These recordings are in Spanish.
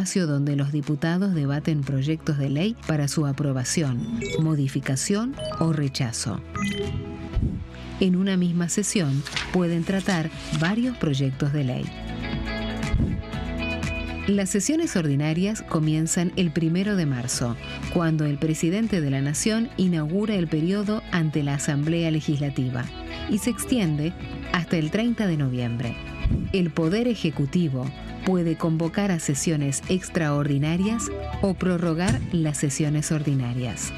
espacio donde los diputados debaten proyectos de ley para su aprobación, modificación o rechazo. En una misma sesión pueden tratar varios proyectos de ley. Las sesiones ordinarias comienzan el 1 de marzo, cuando el presidente de la Nación inaugura el periodo ante la Asamblea Legislativa y se extiende hasta el 30 de noviembre. El Poder Ejecutivo puede convocar a sesiones extraordinarias o prorrogar las sesiones ordinarias.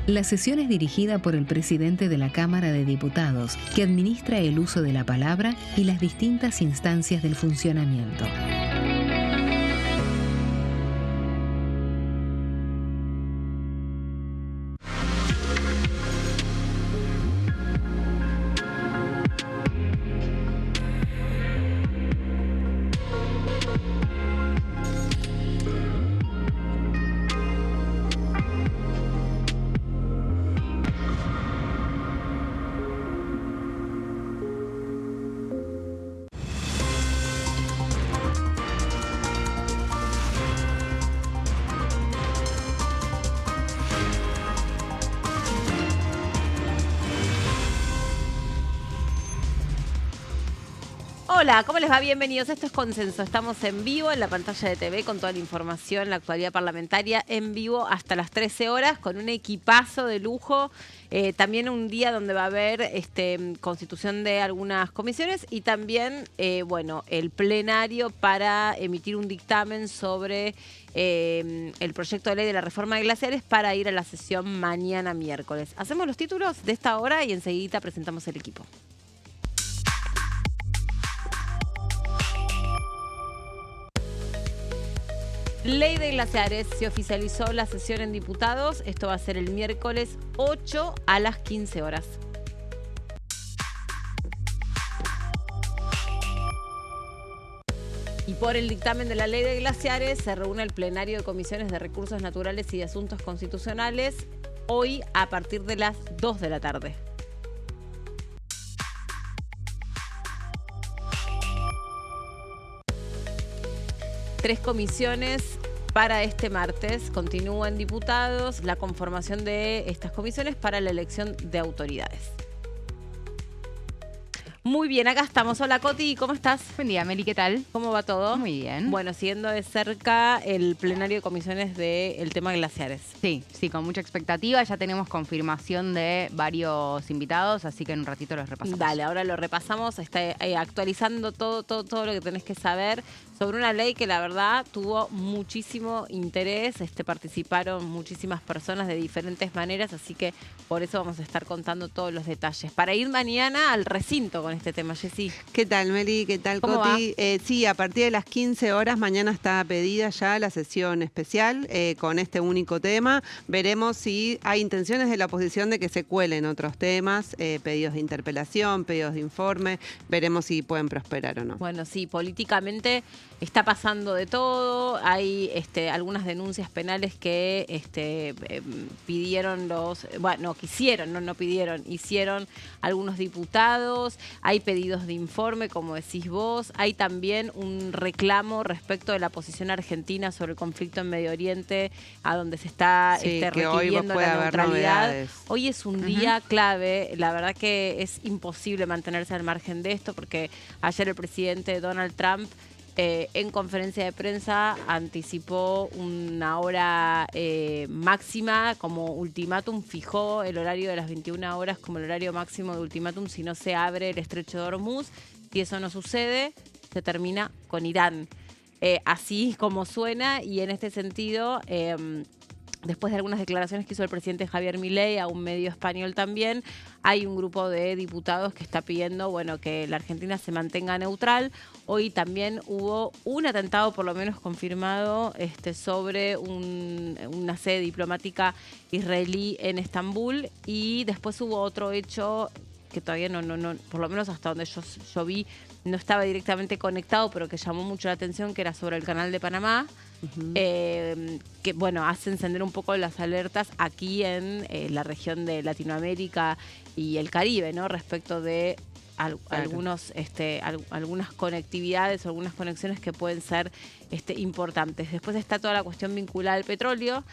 La sesión es dirigida por el presidente de la Cámara de Diputados, que administra el uso de la palabra y las distintas instancias del funcionamiento. Hola, ¿cómo les va? Bienvenidos. Esto es Consenso. Estamos en vivo en la pantalla de TV con toda la información, la actualidad parlamentaria en vivo hasta las 13 horas con un equipazo de lujo. También un día donde va a haber constitución de algunas comisiones y también, el plenario para emitir un dictamen sobre el proyecto de ley de la reforma de glaciares para ir a la sesión mañana miércoles. Hacemos los títulos de esta hora y enseguida presentamos el equipo. Ley de glaciares. Se oficializó la sesión en diputados. Esto va a ser el miércoles 8 a las 15 horas. Y por el dictamen de la ley de glaciares se reúne el plenario de comisiones de recursos naturales y de asuntos constitucionales hoy a partir de las 2 de la tarde. Tres comisiones para este martes. Continúan diputados la conformación de estas comisiones para la elección de autoridades. Muy bien, acá estamos. Hola, Coti, ¿cómo estás? Buen día, Meli, ¿qué tal? ¿Cómo va todo? Muy bien. Bueno, siguiendo de cerca el plenario de comisiones del tema glaciares. Sí, con mucha expectativa. Ya tenemos confirmación de varios invitados, así que en un ratito los repasamos. Dale, ahora lo repasamos. Está actualizando todo lo que tenés que saber sobre una ley que la verdad tuvo muchísimo interés. Participaron muchísimas personas de diferentes maneras, así que por eso vamos a estar contando todos los detalles. Para ir mañana al recinto con este tema, Jessy. ¿Qué tal, Meli? ¿Qué tal, ¿Cómo Coti? Sí, a partir de las 15 horas mañana está pedida ya la sesión especial con este único tema. Veremos si hay intenciones de la oposición de que se cuelen otros temas, pedidos de interpelación, pedidos de informe. Veremos si pueden prosperar o no. Bueno, sí, políticamente está pasando de todo. Hay algunas denuncias penales que pidieron hicieron algunos diputados. Hay pedidos de informe, como decís vos. Hay también un reclamo respecto de la posición argentina sobre el conflicto en Medio Oriente, a donde se está requiriendo la neutralidad. Hoy es un día clave. La verdad que es imposible mantenerse al margen de esto, porque ayer el presidente Donald Trump en conferencia de prensa anticipó una hora máxima como ultimátum, fijó el horario de las 21 horas como el horario máximo de ultimátum si no se abre el estrecho de Hormuz. Si eso no sucede, se termina con Irán. Así como suena, y en este sentido, después de algunas declaraciones que hizo el presidente Javier Milei a un medio español también, hay un grupo de diputados que está pidiendo, que la Argentina se mantenga neutral. Hoy también hubo un atentado, por lo menos confirmado, sobre una sede diplomática israelí en Estambul, y después hubo otro hecho que todavía no, por lo menos hasta donde yo vi, no estaba directamente conectado, pero que llamó mucho la atención, que era sobre el Canal de Panamá. Que hace encender un poco las alertas aquí en la región de Latinoamérica y el Caribe, ¿no? Respecto de algunas conectividades o algunas conexiones que pueden ser importantes. Después está toda la cuestión vinculada al petróleo.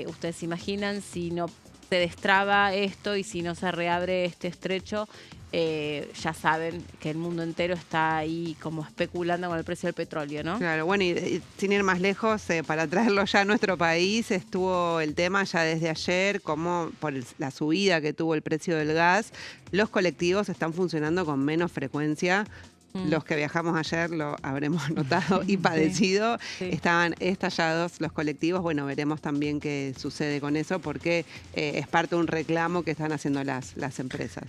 Ustedes se imaginan si no se destraba esto y si no se reabre este estrecho, ya saben que el mundo entero está ahí como especulando con el precio del petróleo, ¿no? Claro, bueno, y sin ir más lejos, para traerlo ya a nuestro país, estuvo el tema ya desde ayer, como por la subida que tuvo el precio del gas, los colectivos están funcionando con menos frecuencia. Los que viajamos ayer lo habremos notado y padecido. Sí. Estaban estallados los colectivos. Bueno, veremos también qué sucede con eso, porque es parte de un reclamo que están haciendo las empresas.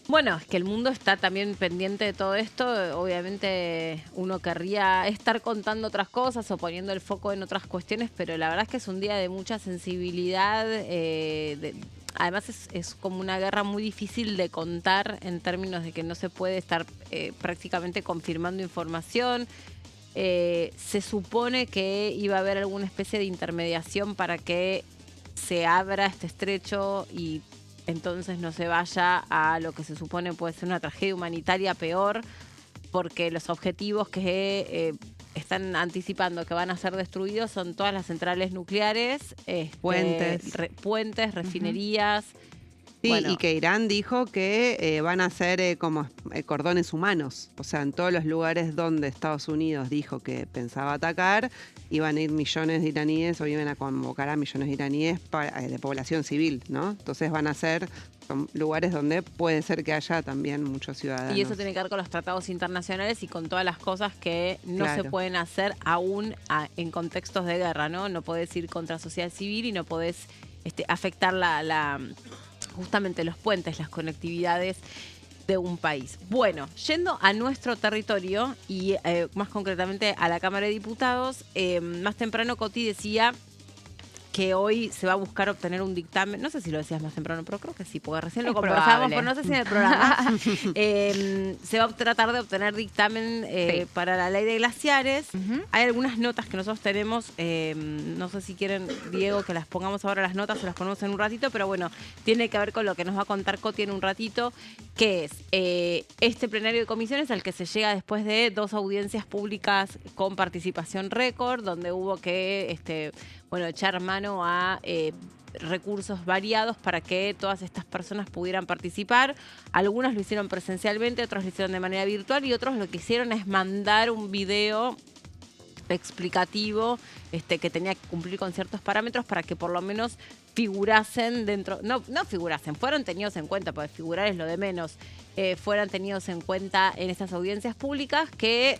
Bueno, es que el mundo está también pendiente de todo esto. Obviamente uno querría estar contando otras cosas o poniendo el foco en otras cuestiones, pero la verdad es que es un día de mucha sensibilidad. Además es como una guerra muy difícil de contar en términos de que no se puede estar prácticamente confirmando información. Se supone que iba a haber alguna especie de intermediación para que se abra este estrecho y entonces no se vaya a lo que se supone puede ser una tragedia humanitaria peor, porque los objetivos que están anticipando que van a ser destruidos son todas las centrales nucleares, puentes, refinerías. Sí, bueno. Y que Irán dijo que van a ser como cordones humanos. O sea, en todos los lugares donde Estados Unidos dijo que pensaba atacar, iban a ir millones de iraníes o iban a convocar a millones de iraníes de población civil, ¿no? Entonces van a ser lugares donde puede ser que haya también muchos ciudadanos. Y eso tiene que ver con los tratados internacionales y con todas las cosas que no Claro. se pueden hacer aún en contextos de guerra, ¿no? No podés ir contra sociedad civil y no podés afectar justamente los puentes, las conectividades de un país. Bueno, yendo a nuestro territorio y más concretamente a la Cámara de Diputados, más temprano Coti decía que hoy se va a buscar obtener un dictamen, no sé si lo decías más temprano, pero creo que sí, porque recién lo conversábamos, pero no sé si en el programa. Se va a tratar de obtener dictamen para la ley de glaciares. Hay algunas notas que nosotros tenemos, no sé si quieren, Diego, que las pongamos ahora las notas, se las ponemos en un ratito, pero bueno, tiene que ver con lo que nos va a contar Coti en un ratito, que es este plenario de comisiones al que se llega después de 2 audiencias públicas con participación récord, donde hubo que echar mano a recursos variados para que todas estas personas pudieran participar. Algunas lo hicieron presencialmente, otros lo hicieron de manera virtual y otros lo que hicieron es mandar un video explicativo que tenía que cumplir con ciertos parámetros para que por lo menos figurasen dentro, no figurasen, fueron tenidos en cuenta, porque figurar es lo de menos, fueran tenidos en cuenta en estas audiencias públicas que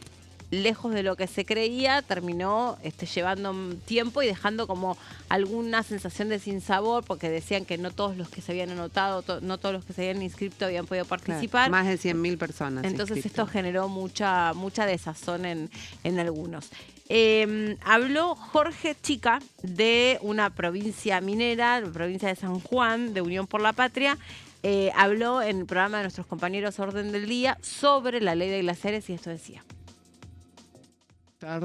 lejos de lo que se creía, terminó llevando tiempo y dejando como alguna sensación de sinsabor, porque decían que no todos los que se habían anotado, no todos los que se habían inscrito habían podido participar. Claro, más de 100.000 personas. Entonces inscritas. esto generó mucha desazón en algunos. Habló Jorge Chica de una provincia minera, la provincia de San Juan, de Unión por la Patria. Habló en el programa de nuestros compañeros Orden del Día sobre la ley de glaciares y esto decía.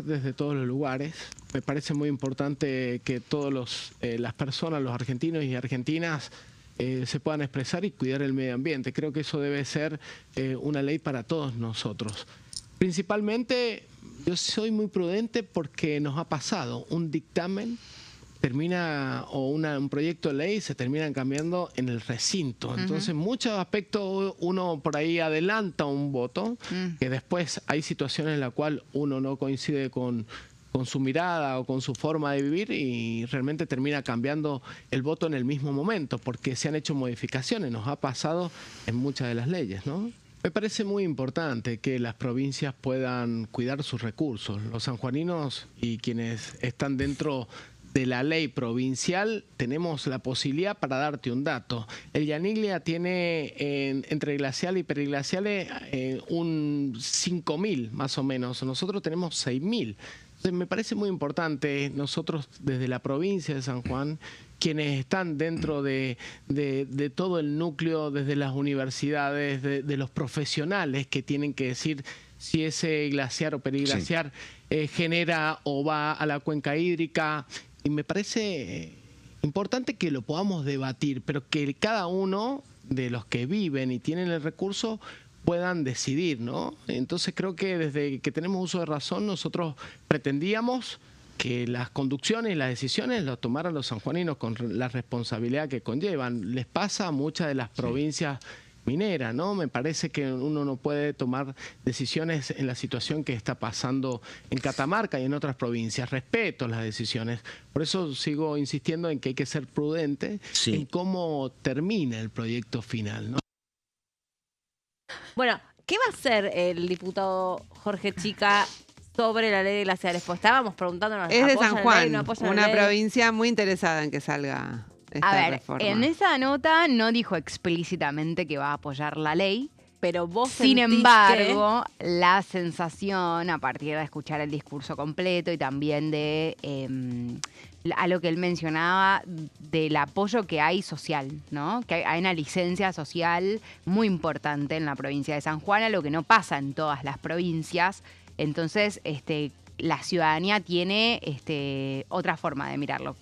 Desde todos los lugares. Me parece muy importante que todas las personas, los argentinos y argentinas, se puedan expresar y cuidar el medio ambiente. Creo que eso debe ser una ley para todos nosotros. Principalmente, yo soy muy prudente porque nos ha pasado un dictamen termina o un proyecto de ley se terminan cambiando en el recinto. Entonces, muchos aspectos uno por ahí adelanta un voto, que después hay situaciones en las cuales uno no coincide con su mirada o con su forma de vivir y realmente termina cambiando el voto en el mismo momento, porque se han hecho modificaciones. Nos ha pasado en muchas de las leyes, ¿no? Me parece muy importante que las provincias puedan cuidar sus recursos. Los sanjuaninos y quienes están dentro de la ley provincial tenemos la posibilidad, para darte un dato, el Yaniglia tiene entre glaciales y periglaciales un 5.000 más o menos, nosotros tenemos 6.000. Entonces me parece muy importante, nosotros desde la provincia de San Juan, quienes están dentro de todo el núcleo, desde las universidades, de los profesionales que tienen que decir si ese glaciar o periglaciar genera o va a la cuenca hídrica. Y me parece importante que lo podamos debatir, pero que cada uno de los que viven y tienen el recurso puedan decidir, ¿no? Entonces creo que desde que tenemos uso de razón nosotros pretendíamos que las conducciones y las decisiones las tomaran los sanjuaninos con la responsabilidad que conllevan. Les pasa a muchas de las provincias mineras, ¿no? Me parece que uno no puede tomar decisiones en la situación que está pasando en Catamarca y en otras provincias. Respeto las decisiones. Por eso sigo insistiendo en que hay que ser prudente en cómo termina el proyecto final, ¿no? Bueno, ¿qué va a hacer el diputado Jorge Chica sobre la ley de glaciares? Pues estábamos preguntándonos. Es de ¿apoyan San la Juan, ley, no apoyan la una ley? provincia muy interesada en que salga esta A ver, reforma. en esa nota no dijo explícitamente que va a apoyar la ley. Pero vos Sin sentís embargo, la sensación, a partir de escuchar el discurso completo y también de a lo que él mencionaba, del apoyo que hay social, ¿no? Que hay una licencia social muy importante en la provincia de San Juan, a lo que no pasa en todas las provincias. Entonces, la ciudadanía tiene otra forma de mirarlo,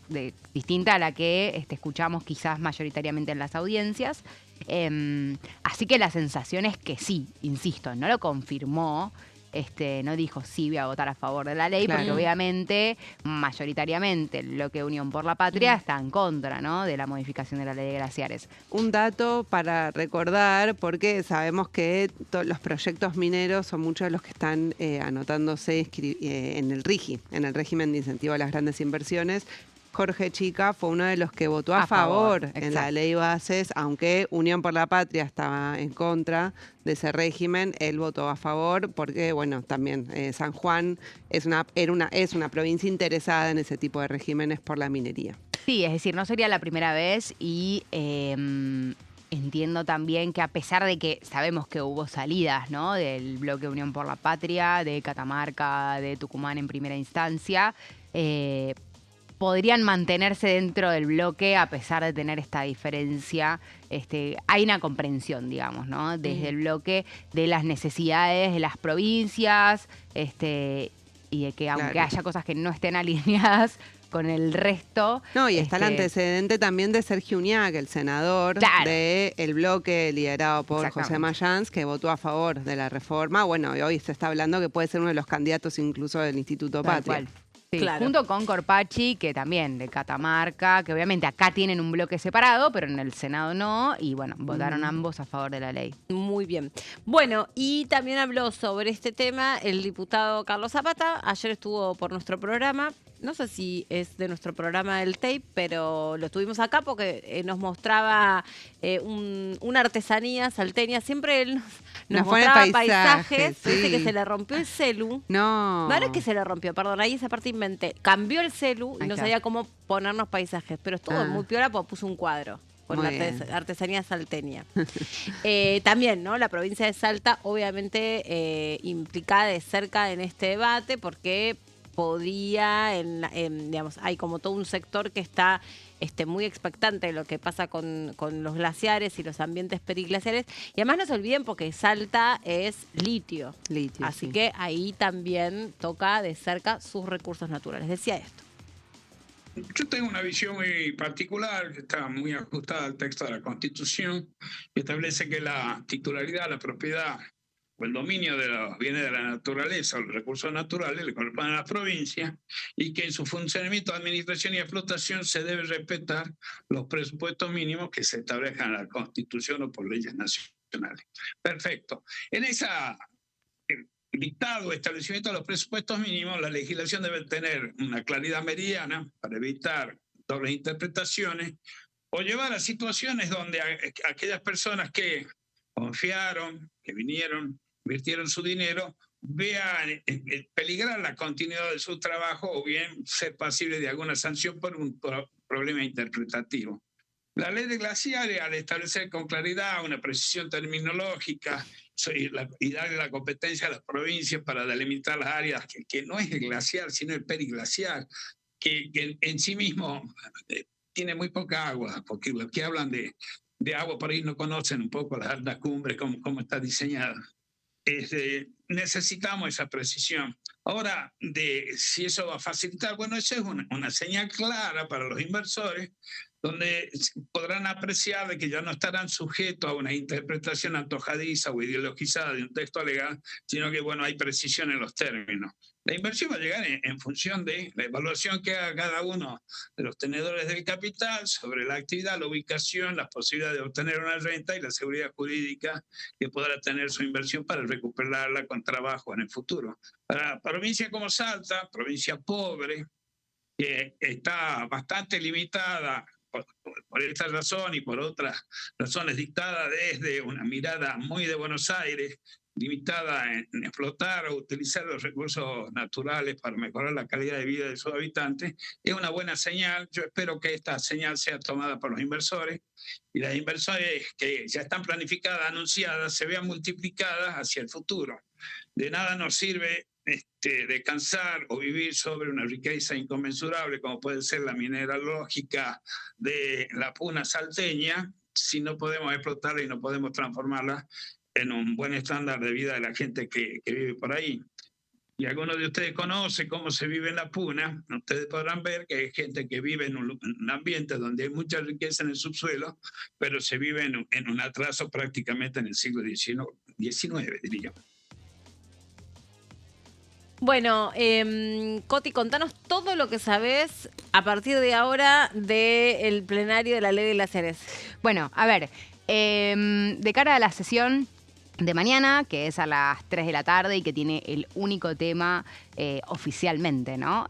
distinta a la que escuchamos quizás mayoritariamente en las audiencias. Así que la sensación es que sí, insisto, no lo confirmó, no dijo sí voy a votar a favor de la ley, Claro. porque obviamente, mayoritariamente, lo que Unión por la Patria está en contra, ¿no?, de la modificación de la ley de glaciares. Un dato para recordar, porque sabemos que los proyectos mineros son muchos de los que están anotándose en el RIGI, en el régimen de incentivo a las grandes inversiones. Jorge Chica fue uno de los que votó a favor en la exacto. ley Bases, aunque Unión por la Patria estaba en contra de ese régimen, él votó a favor porque, bueno, también San Juan es una provincia interesada en ese tipo de regímenes por la minería. Sí, es decir, no sería la primera vez y entiendo también que a pesar de que sabemos que hubo salidas, ¿no?, del bloque Unión por la Patria, de Catamarca, de Tucumán en primera instancia, podrían mantenerse dentro del bloque a pesar de tener esta diferencia. Hay una comprensión, digamos, ¿no?, desde el bloque de las necesidades de las provincias y de que aunque Claro. haya cosas que no estén alineadas con el resto. No, y está el antecedente también de Sergio Uñac, el senador Claro. del bloque liderado por José Exactamente. Mayans, que votó a favor de la reforma. Bueno, y hoy se está hablando que puede ser uno de los candidatos incluso del Instituto Tal Patria. cual. Sí, Claro. junto con Corpachi, que también de Catamarca, que obviamente acá tienen un bloque separado, pero en el Senado no, y bueno, votaron ambos a favor de la ley. Muy bien. Bueno, y también habló sobre este tema el diputado Carlos Zapata. Ayer estuvo por nuestro programa. No sé si es de nuestro programa del tape, pero lo tuvimos acá porque nos mostraba una artesanía salteña. Siempre él nos pone mostraba paisajes, paisajes. Dice sí. que se le rompió el celu. No. No es que se le rompió, perdón, ahí esa parte inventé. Cambió el celu y Ahí no está. sabía cómo ponernos paisajes, pero estuvo Ah. muy piola porque puso un cuadro con Muy la bien. artesanía salteña. También, ¿no? La provincia de Salta, obviamente implicada de cerca en este debate porque podría, digamos, hay como todo un sector que está muy expectante de lo que pasa con los glaciares y los ambientes periglaciares. Y además no se olviden porque Salta es litio. Litio, Así sí. que ahí también toca de cerca sus recursos naturales. Decía esto. Yo tengo una visión muy particular, que está muy ajustada al texto de la Constitución, que establece que la titularidad, la propiedad o el dominio de los bienes de la naturaleza o los recursos naturales le corresponden a la provincia y que en su funcionamiento, administración y explotación se debe respetar los presupuestos mínimos que se establezcan en la Constitución o por leyes nacionales. Perfecto. En esa dictado o establecimiento de los presupuestos mínimos, la legislación debe tener una claridad meridiana para evitar dobles interpretaciones o llevar a situaciones donde aquellas personas que confiaron, que vinieron, invirtieron su dinero, vean peligrar la continuidad de su trabajo o bien ser pasibles de alguna sanción por un problema interpretativo. La ley de glaciares, al establecer con claridad una precisión terminológica y darle la competencia a las provincias para delimitar las áreas que no es el glaciar, sino el periglaciar, que en sí mismo tiene muy poca agua, porque los que hablan de agua por ahí no conocen un poco las altas cumbres, cómo está diseñada. Necesitamos esa precisión. Ahora, si eso va a facilitar, bueno, eso es una señal clara para los inversores, donde podrán apreciar de que ya no estarán sujetos a una interpretación antojadiza o ideologizada de un texto legal, sino que, bueno, hay precisión en los términos. La inversión va a llegar en función de la evaluación que haga cada uno de los tenedores del capital sobre la actividad, la ubicación, las posibilidades de obtener una renta y la seguridad jurídica que podrá tener su inversión para recuperarla con trabajo en el futuro. Para provincia como Salta, provincia pobre, que está bastante limitada por esta razón y por otras razones dictadas desde una mirada muy de Buenos Aires, limitada en explotar o utilizar los recursos naturales para mejorar la calidad de vida de sus habitantes, es una buena señal. Yo espero que esta señal sea tomada por los inversores y las inversiones que ya están planificadas, anunciadas, se vean multiplicadas hacia el futuro. De nada nos sirve descansar o vivir sobre una riqueza inconmensurable como puede ser la mineralógica de la puna salteña si no podemos explotarla y no podemos transformarla en un buen estándar de vida de la gente que vive por ahí. Y algunos de ustedes conocen cómo se vive en la puna. Ustedes podrán ver que hay gente que vive en un ambiente donde hay mucha riqueza en el subsuelo, pero se vive en un atraso prácticamente en el siglo XIX, diría. Bueno, Coti, contanos todo lo que sabés a partir de ahora del plenario de la Ley de Glaciares. Bueno, a ver, de cara a la sesión de mañana, que es a las 3 de la tarde y que tiene el único tema oficialmente, ¿no?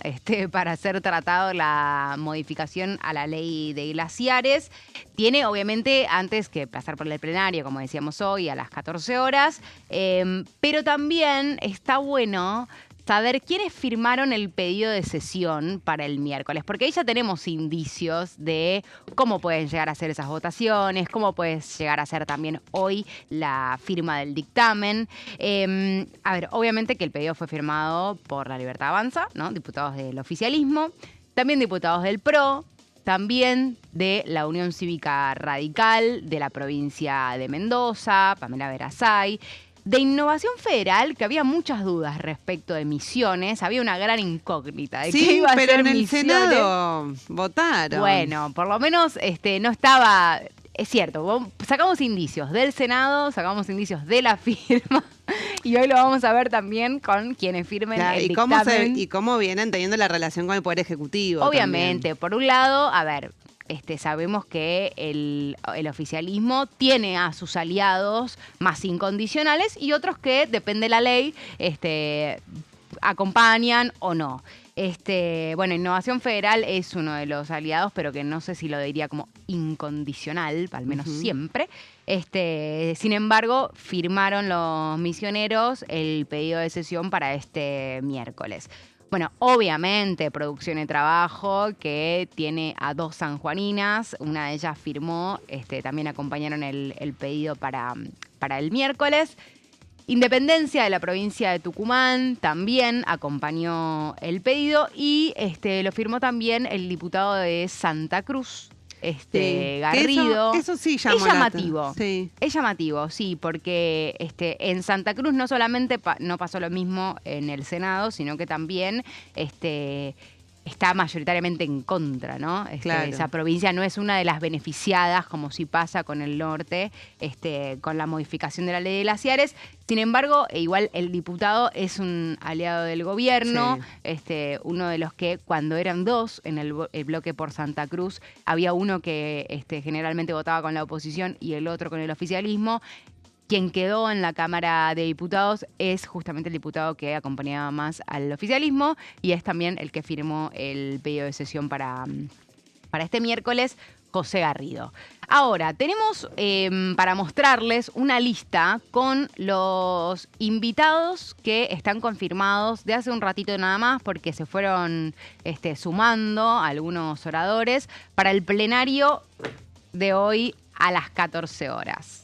Para ser tratado la modificación a la ley de glaciares. Tiene, obviamente, antes que pasar por el plenario, como decíamos hoy, a las 14 horas. Pero también está bueno saber quiénes firmaron el pedido de sesión para el miércoles, porque ahí ya tenemos indicios de cómo pueden llegar a ser esas votaciones, cómo puede llegar a ser también hoy la firma del dictamen. A ver, obviamente que el pedido fue firmado por La Libertad Avanza, ¿no? Diputados del oficialismo, también diputados del PRO, también de la Unión Cívica Radical de la provincia de Mendoza, Pamela Verasay. De Innovación Federal, que había muchas dudas respecto de Misiones, había una gran incógnita de qué iba a ser Misiones. Sí, pero en el Senado votaron. Bueno, por lo menos no estaba... Es cierto, sacamos indicios del Senado, sacamos indicios de la firma y hoy lo vamos a ver también con quienes firmen el dictamen. Y cómo vienen teniendo la relación con el Poder Ejecutivo. Obviamente, también. Por un lado, a ver... sabemos que el oficialismo tiene a sus aliados más incondicionales y otros que, depende de la ley, acompañan o no. Bueno, Innovación Federal es uno de los aliados, pero que no sé si lo diría como incondicional, al menos siempre. Sin embargo, firmaron los misioneros el pedido de sesión para este miércoles. Bueno, obviamente, Producción y Trabajo, que tiene a 2 sanjuaninas, una de ellas firmó, también acompañaron el pedido para el miércoles. Independencia de la provincia de Tucumán también acompañó el pedido y lo firmó también el diputado de Santa Cruz, Garrido. Eso sí es llamativo. Sí. Es llamativo, sí, porque en Santa Cruz no solamente no pasó lo mismo en el Senado, sino que también está mayoritariamente en contra, ¿no? Claro. Esa provincia no es una de las beneficiadas, como sí pasa con el norte, con la modificación de la ley de glaciares. Sin embargo, igual el diputado es un aliado del gobierno, sí. Uno de los que cuando eran 2 en el bloque por Santa Cruz, había uno que generalmente votaba con la oposición y el otro con el oficialismo. Quien quedó en la Cámara de Diputados es justamente el diputado que acompañaba más al oficialismo y es también el que firmó el pedido de sesión para este miércoles, José Garrido. Ahora, tenemos para mostrarles una lista con los invitados que están confirmados de hace un ratito nada más porque se fueron sumando algunos oradores para el plenario de hoy a las 14 horas.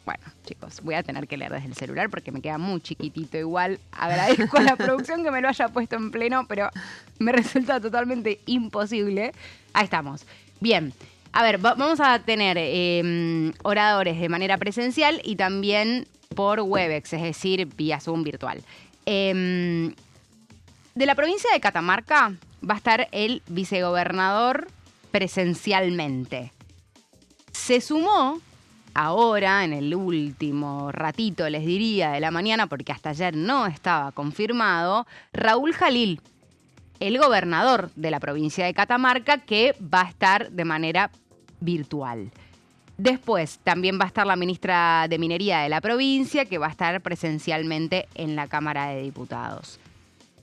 Bueno, chicos, voy a tener que leer desde el celular porque me queda muy chiquitito igual. Agradezco a la producción que me lo haya puesto en pleno, pero me resulta totalmente imposible. Ahí estamos. Bien, a ver, vamos a tener oradores de manera presencial y también por Webex, es decir, vía Zoom virtual. De la provincia de Catamarca va a estar el vicegobernador presencialmente. Se sumó ahora, en el último ratito, les diría, de la mañana, porque hasta ayer no estaba confirmado, Raúl Jalil, el gobernador de la provincia de Catamarca, que va a estar de manera virtual. Después también va a estar la ministra de Minería de la provincia, que va a estar presencialmente en la Cámara de Diputados.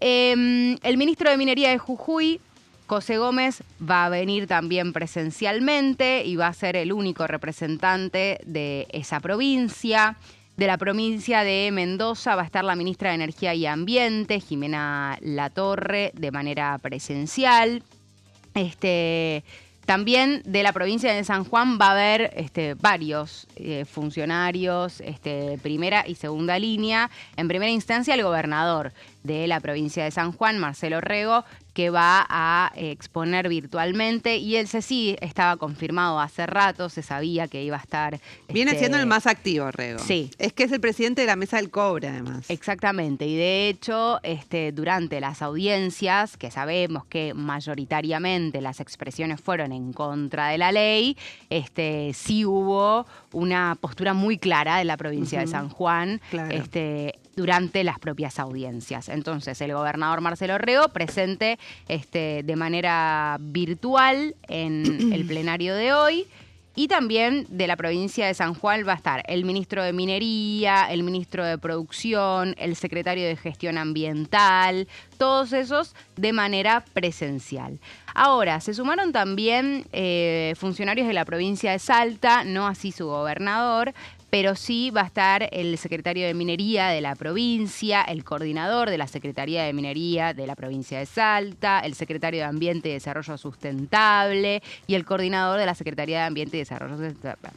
El ministro de Minería de Jujuy, José Gómez, va a venir también presencialmente y va a ser el único representante de esa provincia. De la provincia de Mendoza va a estar la ministra de Energía y Ambiente, Jimena Latorre, de manera presencial. También de la provincia de San Juan va a haber varios funcionarios, primera y segunda línea. En primera instancia, el gobernador de la provincia de San Juan, Marcelo Rego, que va a exponer virtualmente, y el sí estaba confirmado hace rato, se sabía que iba a estar... Viene siendo el más activo, Rego. Sí. Es que es el presidente de la Mesa del Cobre, además. Exactamente, y de hecho, durante las audiencias, que sabemos que mayoritariamente las expresiones fueron en contra de la ley, sí hubo una postura muy clara de la provincia de San Juan, claro, durante las propias audiencias. Entonces, el gobernador Marcelo Rego presente de manera virtual en el plenario de hoy. Y también de la provincia de San Juan va a estar el ministro de Minería, el ministro de Producción, el secretario de Gestión Ambiental, todos esos de manera presencial. Ahora, se sumaron también funcionarios de la provincia de Salta, no así su gobernador, pero sí va a estar el secretario de Minería de la provincia, el coordinador de la Secretaría de Minería de la provincia de Salta, el secretario de Ambiente y Desarrollo Sustentable y el coordinador de la Secretaría de Ambiente y Desarrollo Sustentable.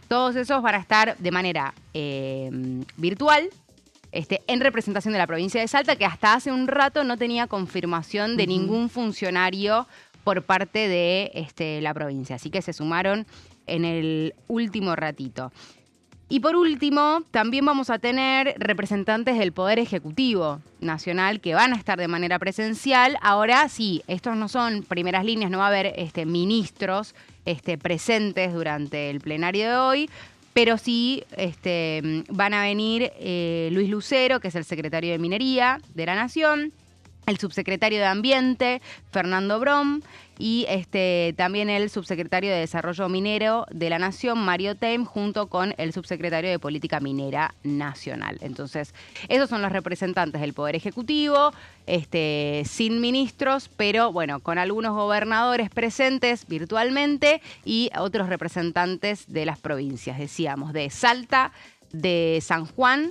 Todos esos van a estar de manera virtual, en representación de la provincia de Salta, que hasta hace un rato no tenía confirmación de ningún funcionario por parte de la provincia. Así que se sumaron en el último ratito. Y por último, también vamos a tener representantes del Poder Ejecutivo Nacional que van a estar de manera presencial. Ahora sí, estos no son primeras líneas, no va a haber ministros presentes durante el plenario de hoy, pero sí van a venir Luis Lucero, que es el secretario de Minería de la Nación, el subsecretario de Ambiente, Fernando Brom, y también el subsecretario de Desarrollo Minero de la Nación, Mario Teim, junto con el subsecretario de Política Minera Nacional. Entonces, esos son los representantes del Poder Ejecutivo, sin ministros, pero bueno, con algunos gobernadores presentes virtualmente y otros representantes de las provincias, decíamos, de Salta, de San Juan,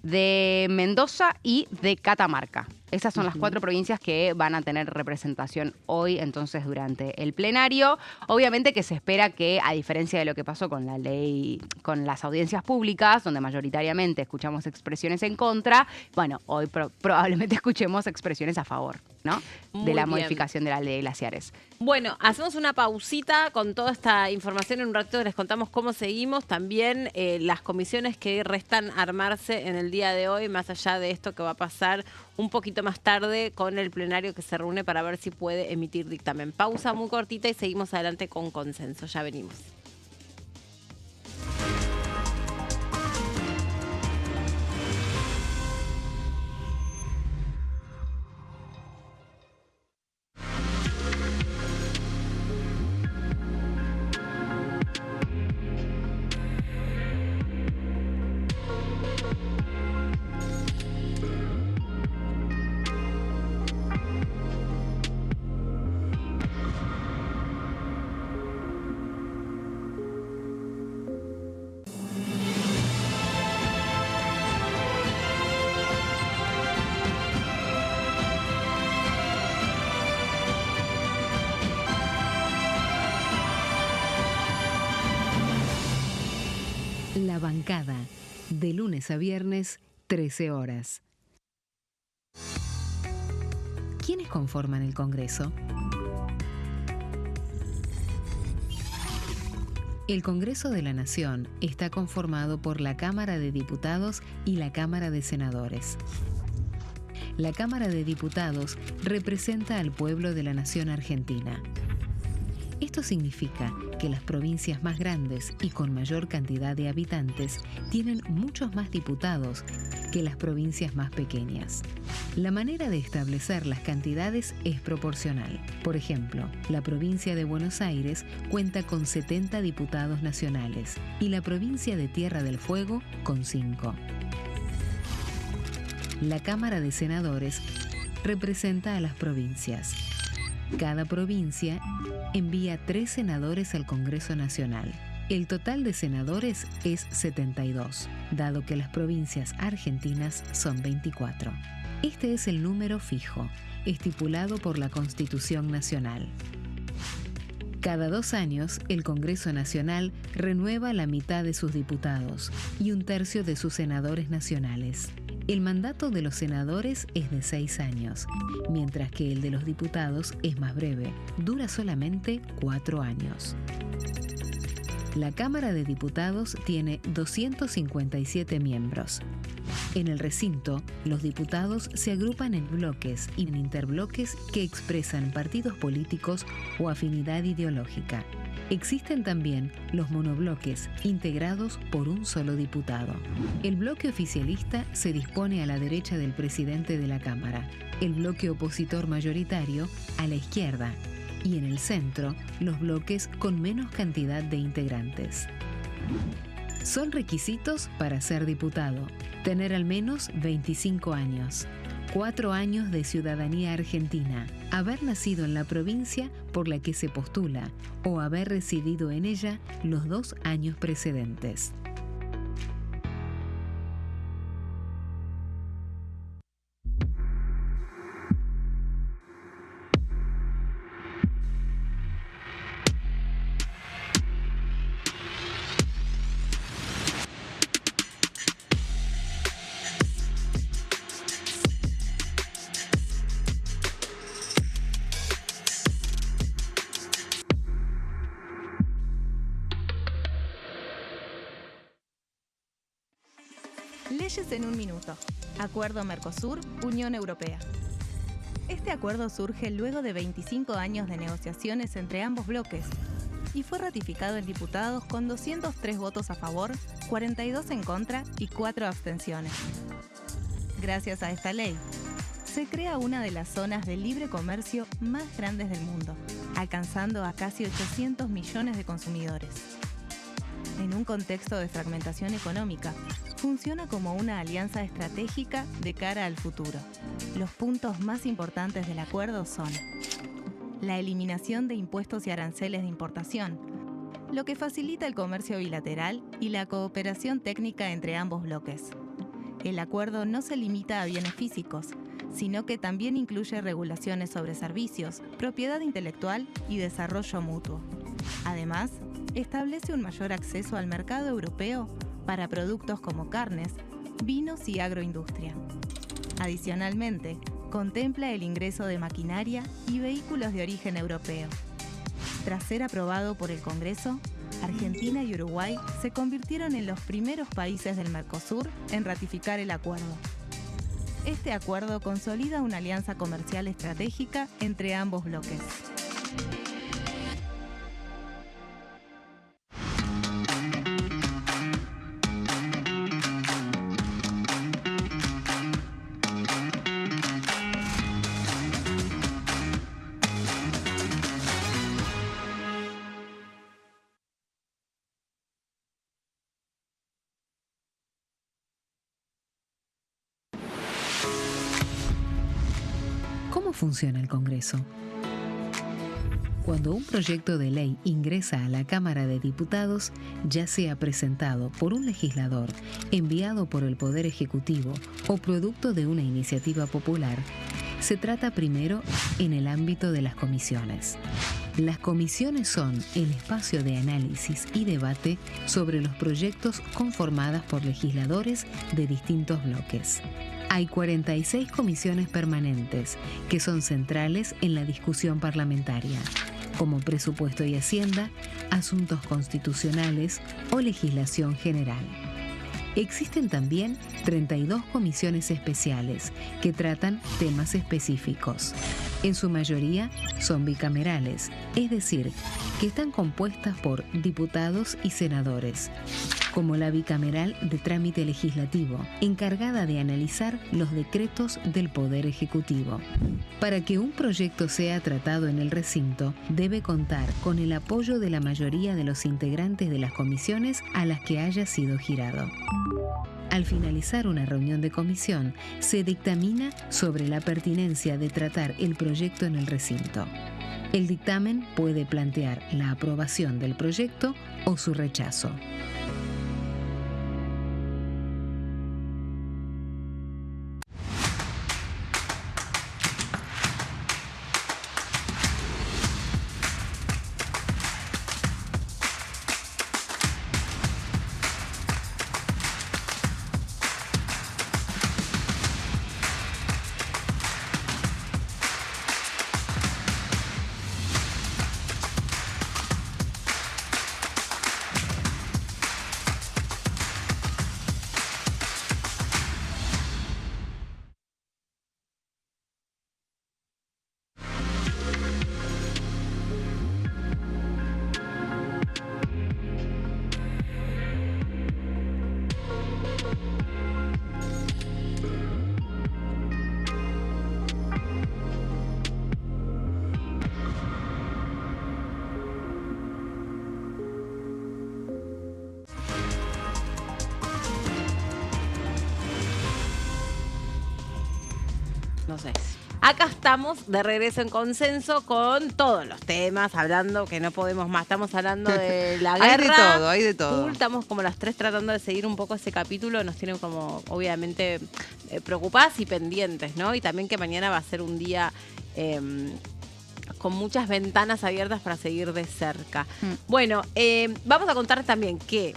de Mendoza y de Catamarca. Esas son las 4 provincias que van a tener representación hoy, entonces, durante el plenario. Obviamente que se espera que, a diferencia de lo que pasó con la ley, con las audiencias públicas, donde mayoritariamente escuchamos expresiones en contra, bueno, hoy probablemente escuchemos expresiones a favor, ¿no? De la modificación de la ley de glaciares. Bueno, hacemos una pausita con toda esta información. En un ratito les contamos cómo seguimos. También las comisiones que restan armarse en el día de hoy, más allá de esto que va a pasar un poquito más tarde con el plenario que se reúne para ver si puede emitir dictamen. Pausa muy cortita y seguimos adelante con Consenso. Ya venimos. La Bancada, de lunes a viernes, 13 horas. ¿Quiénes conforman el Congreso? El Congreso de la Nación está conformado por la Cámara de Diputados y la Cámara de Senadores. La Cámara de Diputados representa al pueblo de la nación argentina. Esto significa que las provincias más grandes y con mayor cantidad de habitantes tienen muchos más diputados que las provincias más pequeñas. La manera de establecer las cantidades es proporcional. Por ejemplo, la provincia de Buenos Aires cuenta con 70 diputados nacionales y la provincia de Tierra del Fuego con 5. La Cámara de Senadores representa a las provincias. Cada provincia envía 3 senadores al Congreso Nacional. El total de senadores es 72, dado que las provincias argentinas son 24. Este es el número fijo, estipulado por la Constitución Nacional. Cada 2 años, el Congreso Nacional renueva la mitad de sus diputados y 1/3 de sus senadores nacionales. El mandato de los senadores es de 6 años, mientras que el de los diputados es más breve, dura solamente 4 años. La Cámara de Diputados tiene 257 miembros. En el recinto, los diputados se agrupan en bloques y en interbloques que expresan partidos políticos o afinidad ideológica. Existen también los monobloques, integrados por un solo diputado. El bloque oficialista se dispone a la derecha del presidente de la Cámara, el bloque opositor mayoritario a la izquierda, y en el centro, los bloques con menos cantidad de integrantes. Son requisitos para ser diputado: tener al menos 25 años, 4 años de ciudadanía argentina, haber nacido en la provincia por la que se postula o haber residido en ella los 2 años precedentes. Leyes en un minuto. Acuerdo Mercosur-Unión Europea. Este acuerdo surge luego de 25 años de negociaciones entre ambos bloques y fue ratificado en diputados con 203 votos a favor, 42 en contra y 4 abstenciones. Gracias a esta ley, se crea una de las zonas de libre comercio más grandes del mundo, alcanzando a casi 800 millones de consumidores. En un contexto de fragmentación económica, funciona como una alianza estratégica de cara al futuro. Los puntos más importantes del acuerdo son: la eliminación de impuestos y aranceles de importación, lo que facilita el comercio bilateral y la cooperación técnica entre ambos bloques. El acuerdo no se limita a bienes físicos, sino que también incluye regulaciones sobre servicios, propiedad intelectual y desarrollo mutuo. Además, establece un mayor acceso al mercado europeo para productos como carnes, vinos y agroindustria. Adicionalmente, contempla el ingreso de maquinaria y vehículos de origen europeo. Tras ser aprobado por el Congreso, Argentina y Uruguay se convirtieron en los primeros países del Mercosur en ratificar el acuerdo. Este acuerdo consolida una alianza comercial estratégica entre ambos bloques. ¿Cómo funciona el Congreso? Cuando un proyecto de ley ingresa a la Cámara de Diputados, ya sea presentado por un legislador, enviado por el Poder Ejecutivo o producto de una iniciativa popular, se trata primero en el ámbito de las comisiones. Las comisiones son el espacio de análisis y debate sobre los proyectos conformadas por legisladores de distintos bloques. Hay 46 comisiones permanentes que son centrales en la discusión parlamentaria, como Presupuesto y Hacienda, Asuntos Constitucionales o Legislación General. Existen también 32 comisiones especiales que tratan temas específicos. En su mayoría son bicamerales, es decir, que están compuestas por diputados y senadores, como la bicameral de trámite legislativo, encargada de analizar los decretos del Poder Ejecutivo. Para que un proyecto sea tratado en el recinto, debe contar con el apoyo de la mayoría de los integrantes de las comisiones a las que haya sido girado. Al finalizar una reunión de comisión, se dictamina sobre la pertinencia de tratar el proyecto en el recinto. El dictamen puede plantear la aprobación del proyecto o su rechazo. No sé. Acá estamos de regreso en consenso con todos los temas, hablando que no podemos más. Estamos hablando de la guerra. Hay de todo, hay de todo. Estamos como las tres tratando de seguir un poco ese capítulo. Nos tienen como, obviamente, preocupadas y pendientes, ¿no? Y también que mañana va a ser un día con muchas ventanas abiertas para seguir de cerca. Bueno, vamos a contar también que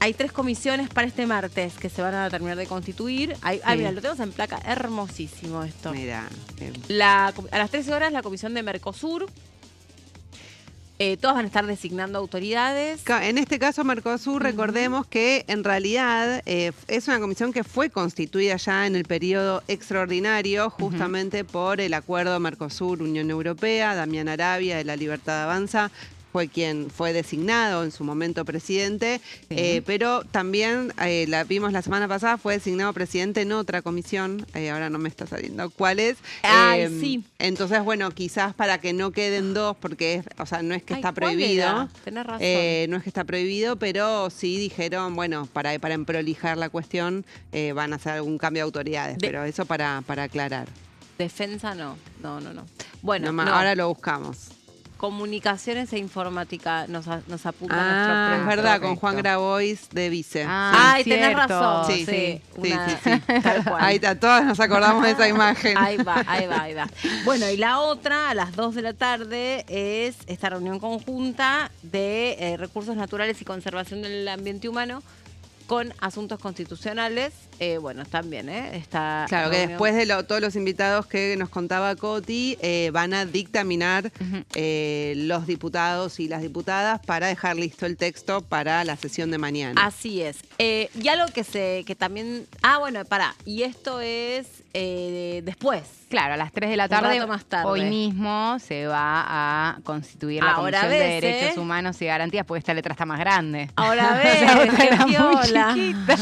hay 3 comisiones para este martes que se van a terminar de constituir. Mira, lo tenemos en placa. Hermosísimo esto. Mira. A las 13 horas la comisión de Mercosur. Todas van a estar designando autoridades. En este caso, Mercosur, recordemos que en realidad es una comisión que fue constituida ya en el periodo extraordinario, justamente por el acuerdo Mercosur-Unión Europea. Damián Arabia, de La Libertad Avanza, fue quien fue designado en su momento presidente, pero también, vimos la semana pasada, fue designado presidente en otra comisión, ahora no me está saliendo cuál es. Sí. Entonces, bueno, quizás para que no queden dos, porque no es que está prohibido. Tenés razón. No es que está prohibido, pero sí dijeron, bueno, para emprolijar la cuestión, van a hacer algún cambio de autoridades, pero eso para aclarar. Defensa no. Bueno, ahora lo buscamos. Comunicaciones e informática nos apunta nuestro Es productor. verdad, con Juan Grabois de vice. Ay, tenés razón. Sí. Tal cual. Ahí está, todos nos acordamos de esa imagen. Ahí va. Bueno, y la otra, a las 2 de la tarde, es esta reunión conjunta de recursos naturales y conservación del ambiente humano con asuntos constitucionales. Bueno, también, esta claro, reunión. que después de todos los invitados que nos contaba Coti, van a dictaminar los diputados y las diputadas para dejar listo el texto para la sesión de mañana. Así es. Y algo que también... y esto es después. Claro, a las 3 de la tarde, rato más tarde. hoy mismo se va a constituir la Ahora Comisión ves, de Derechos Humanos y Garantías, porque esta letra está más grande. Ahora ves, La otra era qué muy piola. chiquita.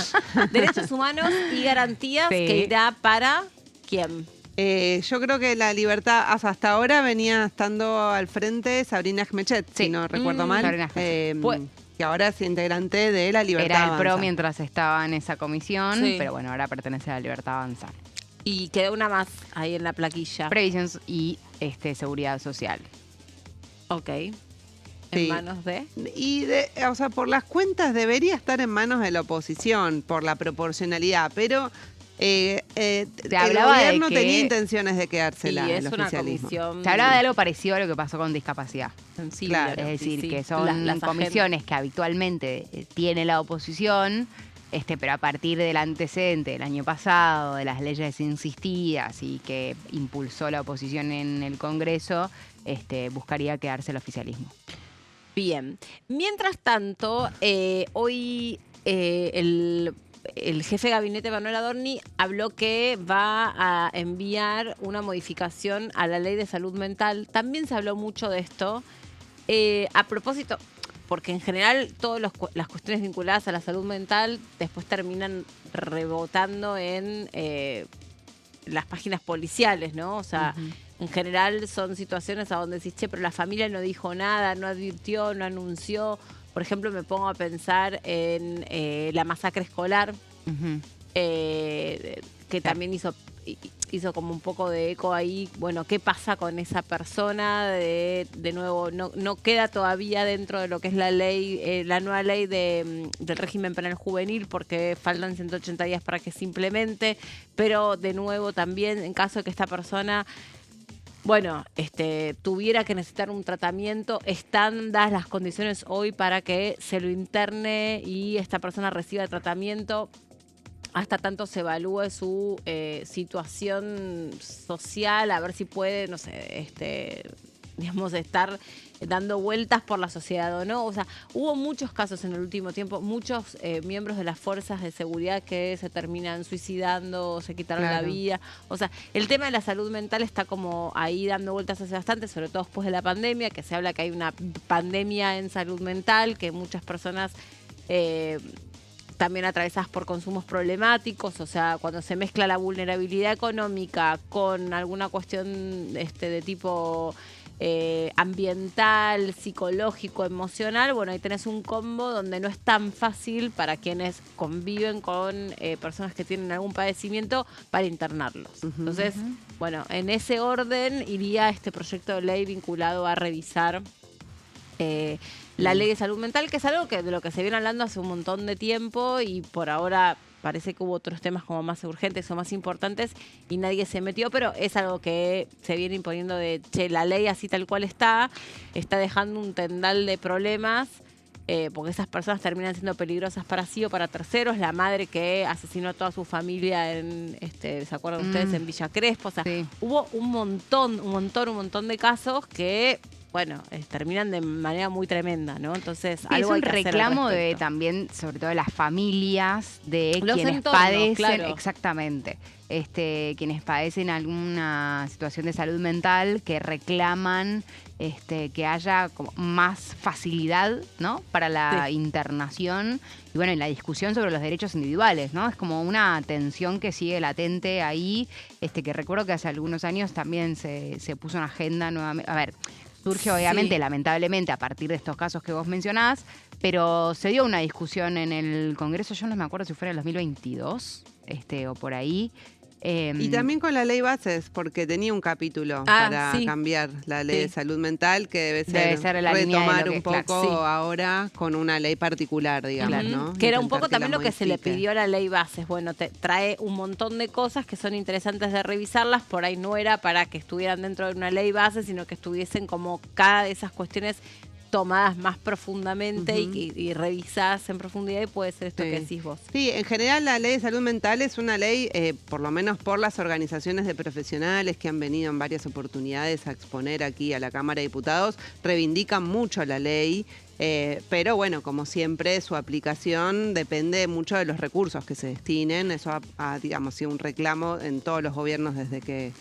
Derechos humanos y garantías, que irá para ¿quién? Yo creo que la libertad, hasta ahora venía estando al frente Sabrina Ahmechet, si no recuerdo mal. Sabrina Ahmechet. Que ahora es integrante de la Libertad Era el Avanza. PRO mientras estaba en esa comisión, Sí. pero bueno, ahora pertenece a la Libertad Avanza. Y quedó una más ahí en la plaquilla. Previsión y Seguridad Social. Ok. Sí. En manos de... Y por las cuentas debería estar en manos de la oposición, por la proporcionalidad, pero el hablaba de gobierno que- tenía intenciones de quedársela, Y el es una oficialismo. comisión... Se hablaba de algo parecido a lo que pasó con discapacidad. sensible. Claro, Es decir, Sí, que son las comisiones que habitualmente tiene la oposición, pero a partir del antecedente del año pasado, de las leyes insistidas y que impulsó la oposición en el Congreso, buscaría quedarse el oficialismo. Bien. Mientras tanto, hoy el el jefe de gabinete Manuel Adorni habló que va a enviar una modificación a la ley de salud mental. También se habló mucho de esto. A propósito, porque en general todas las cuestiones vinculadas a la salud mental después terminan rebotando en las páginas policiales, ¿no? O sea, en general son situaciones a donde decís, che, pero la familia no dijo nada, no advirtió, no anunció. Por ejemplo, me pongo a pensar en la masacre escolar, que también hizo como un poco de eco ahí. Bueno, ¿qué pasa con esa persona? De nuevo, no queda todavía dentro de lo que es la ley, la nueva ley del régimen penal juvenil, porque faltan 180 días para que se implemente, pero de nuevo también en caso de que esta persona tuviera que necesitar un tratamiento, están dadas las condiciones hoy para que se lo interne y esta persona reciba tratamiento hasta tanto se evalúe su situación social, a ver si puede, no sé, estar dando vueltas por la sociedad o no. O sea, hubo muchos casos en el último tiempo, muchos miembros de las fuerzas de seguridad que se terminan suicidando o se quitaron la vida. O sea, el tema de la salud mental está como ahí dando vueltas hace bastante, sobre todo después de la pandemia, que se habla que hay una pandemia en salud mental, que muchas personas también atravesadas por consumos problemáticos. O sea, cuando se mezcla la vulnerabilidad económica con alguna cuestión de tipo ambiental, psicológico, emocional, bueno, ahí tenés un combo donde no es tan fácil para quienes conviven con personas que tienen algún padecimiento para internarlos. Entonces, bueno, en ese orden iría este proyecto de ley vinculado a revisar la ley de salud mental, que es algo de lo que se viene hablando hace un montón de tiempo y por ahora parece que hubo otros temas como más urgentes o más importantes y nadie se metió, pero es algo que se viene imponiendo de, che, la ley así tal cual está dejando un tendal de problemas, porque esas personas terminan siendo peligrosas para sí o para terceros. La madre que asesinó a toda su familia ¿se acuerdan ustedes? En Villa Crespo. O sea, hubo un montón de casos que bueno, terminan de manera muy tremenda, ¿no? Entonces, sí, algo es un reclamo de también, sobre todo de las familias, de los quienes entornos, padecen, claro. Exactamente, quienes padecen alguna situación de salud mental, que reclaman que haya como más facilidad, ¿no? Para la internación y bueno, en la discusión sobre los derechos individuales, ¿no? Es como una tensión que sigue latente ahí, que recuerdo que hace algunos años también se puso en agenda nuevamente. A ver, surge obviamente, lamentablemente, a partir de estos casos que vos mencionás, pero se dio una discusión en el Congreso, yo no me acuerdo si fuera el 2022, o por ahí. Y también con la ley Bases, porque tenía un capítulo para cambiar la ley de salud mental, que debe ser la retomar un poco ahora con una ley particular, digamos, ¿no? Que era un poco también lo que se le pidió a la ley Bases. Bueno, te trae un montón de cosas que son interesantes de revisarlas, por ahí no era para que estuvieran dentro de una ley Bases, sino que estuviesen como cada de esas cuestiones tomadas más profundamente y revisadas en profundidad, y puede ser esto que decís vos. Sí, en general la ley de salud mental es una ley, por lo menos por las organizaciones de profesionales que han venido en varias oportunidades a exponer aquí a la Cámara de Diputados, reivindican mucho la ley. Pero bueno, como siempre, su aplicación depende mucho de los recursos que se destinen. Eso ha digamos, sido un reclamo en todos los gobiernos desde que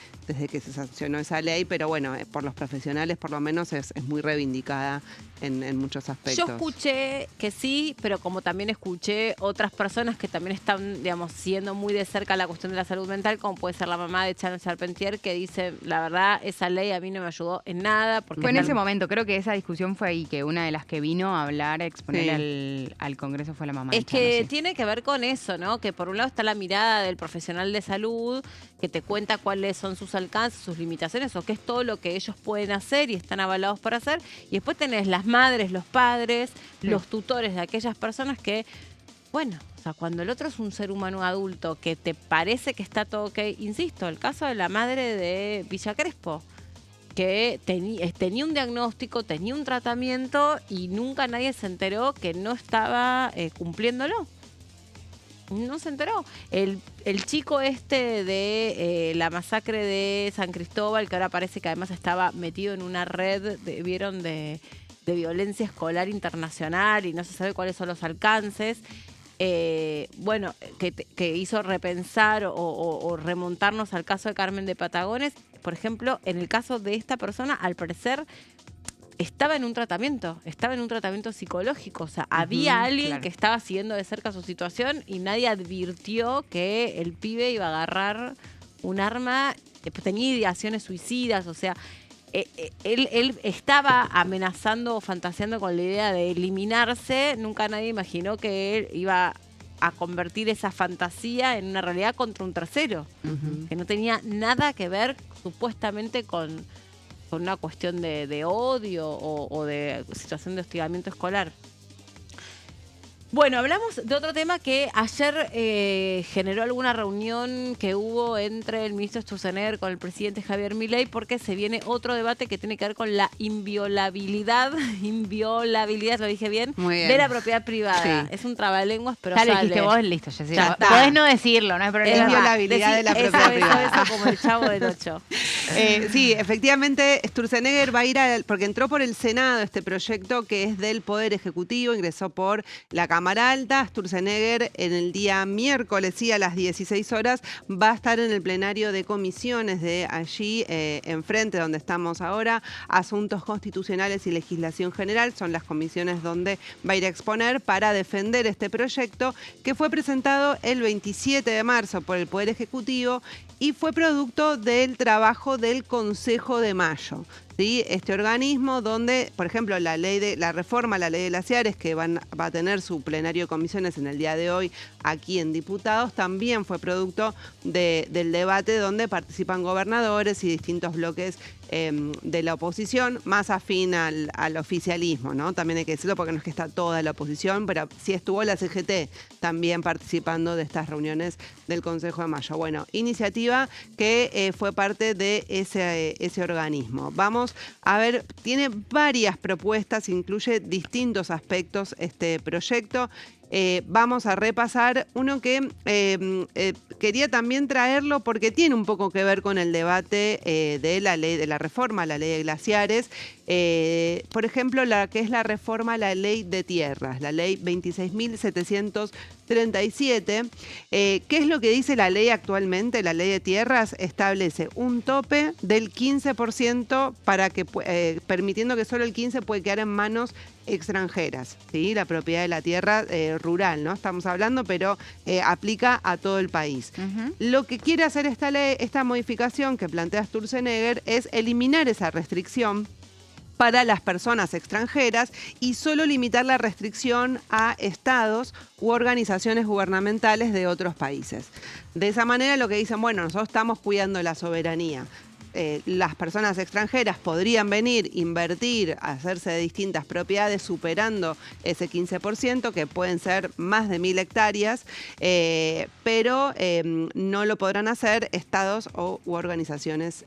se sancionó esa ley, pero bueno, por los profesionales por lo menos es muy reivindicada en muchos aspectos. Yo escuché que sí, pero como también escuché otras personas que también están, digamos, siguiendo muy de cerca la cuestión de la salud mental, como puede ser la mamá de Charles Charpentier, que dice, la verdad, esa ley a mí no me ayudó en nada. Porque fue en ese momento, creo que esa discusión fue ahí, que una de las que vino a hablar, a exponer al Congreso fue la mamá de Charles. Es que tiene que ver con eso, ¿no? Que por un lado está la mirada del profesional de salud, que te cuenta cuáles son sus alcances, sus limitaciones, o qué es todo lo que ellos pueden hacer y están avalados para hacer. Y después tenés las madres, los padres, los tutores de aquellas personas que, bueno, o sea, cuando el otro es un ser humano adulto que te parece que está todo ok, insisto, el caso de la madre de Villa Crespo, que tenía un diagnóstico, tenía un tratamiento y nunca nadie se enteró que no estaba cumpliéndolo. No se enteró. El chico de la masacre de San Cristóbal, que ahora parece que además estaba metido en una red, de violencia escolar internacional y no se sabe cuáles son los alcances. bueno, que hizo repensar o remontarnos al caso de Carmen de Patagones. Por ejemplo, en el caso de esta persona, al parecer estaba en un tratamiento psicológico. O sea, había alguien que estaba siguiendo de cerca su situación y nadie advirtió que el pibe iba a agarrar un arma, tenía ideaciones suicidas, o sea, él estaba amenazando o fantaseando con la idea de eliminarse. Nunca nadie imaginó que él iba a convertir esa fantasía en una realidad contra un tercero, que no tenía nada que ver supuestamente con una cuestión de odio o de situación de hostigamiento escolar. Bueno, hablamos de otro tema que ayer generó alguna reunión que hubo entre el ministro Sturzenegger con el presidente Javier Milei, porque se viene otro debate que tiene que ver con la inviolabilidad, lo dije bien, de la propiedad privada. Sí. Es un trabalenguas, pero ya sale. Lo dijiste vos, listo. Ya podés no decirlo, no hay problema. Inviolabilidad de la propiedad privada. Eso como el Chavo del 8. Sí, efectivamente, Sturzenegger va a ir porque entró por el Senado este proyecto que es del Poder Ejecutivo, ingresó por la Cámara Alta. Sturzenegger en el día miércoles, sí, a las 16 horas, va a estar en el plenario de comisiones de allí, enfrente donde estamos ahora, Asuntos Constitucionales y Legislación General. Son las comisiones donde va a ir a exponer para defender este proyecto que fue presentado el 27 de marzo por el Poder Ejecutivo y fue producto del trabajo del Consejo de Mayo. ¿Sí? Este organismo donde, por ejemplo, la reforma a la ley de glaciares, que va a tener su plenario de comisiones en el día de hoy aquí en Diputados, también fue producto del debate donde participan gobernadores y distintos bloques de la oposición, más afín al oficialismo, ¿no? También hay que decirlo porque no es que está toda la oposición, pero sí estuvo la CGT también participando de estas reuniones del Consejo de Mayo. Bueno, iniciativa que fue parte de ese organismo. Vamos a ver, tiene varias propuestas, incluye distintos aspectos este proyecto. Vamos a repasar uno que quería también traerlo porque tiene un poco que ver con el debate de la ley, de la reforma a la ley de glaciares. Por ejemplo, la que es la reforma a la ley de tierras, la ley 26.737. ¿Qué es lo que dice la ley actualmente? La ley de tierras establece un tope del 15% para que, permitiendo que solo el 15% puede quedar en manos extranjeras, ¿sí? La propiedad de la tierra rural, ¿no? Estamos hablando, pero aplica a todo el país. Lo que quiere hacer esta ley, esta modificación que plantea Sturzenegger, es eliminar esa restricción para las personas extranjeras y solo limitar la restricción a estados u organizaciones gubernamentales de otros países. De esa manera lo que dicen, bueno, nosotros estamos cuidando la soberanía. Las personas extranjeras podrían venir, invertir, hacerse de distintas propiedades superando ese 15%, que pueden ser más de 1.000 hectáreas, pero no lo podrán hacer estados u organizaciones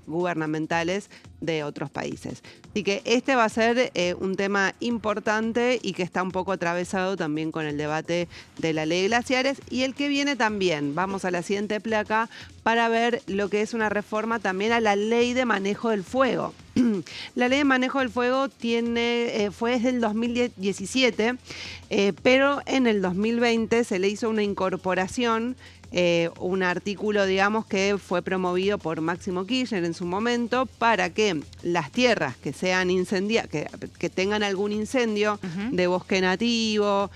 gubernamentales de otros países. Así que este va a ser un tema importante y que está un poco atravesado también con el debate de la ley de glaciares, y el que viene también. Vamos a la siguiente placa para ver lo que es una reforma también a la ley de manejo del fuego. La ley de manejo del fuego fue desde el 2017, pero en el 2020 se le hizo una incorporación, un artículo, digamos, que fue promovido por Máximo Kirchner en su momento para que las tierras que sean incendiadas, que tengan algún incendio de bosque nativo,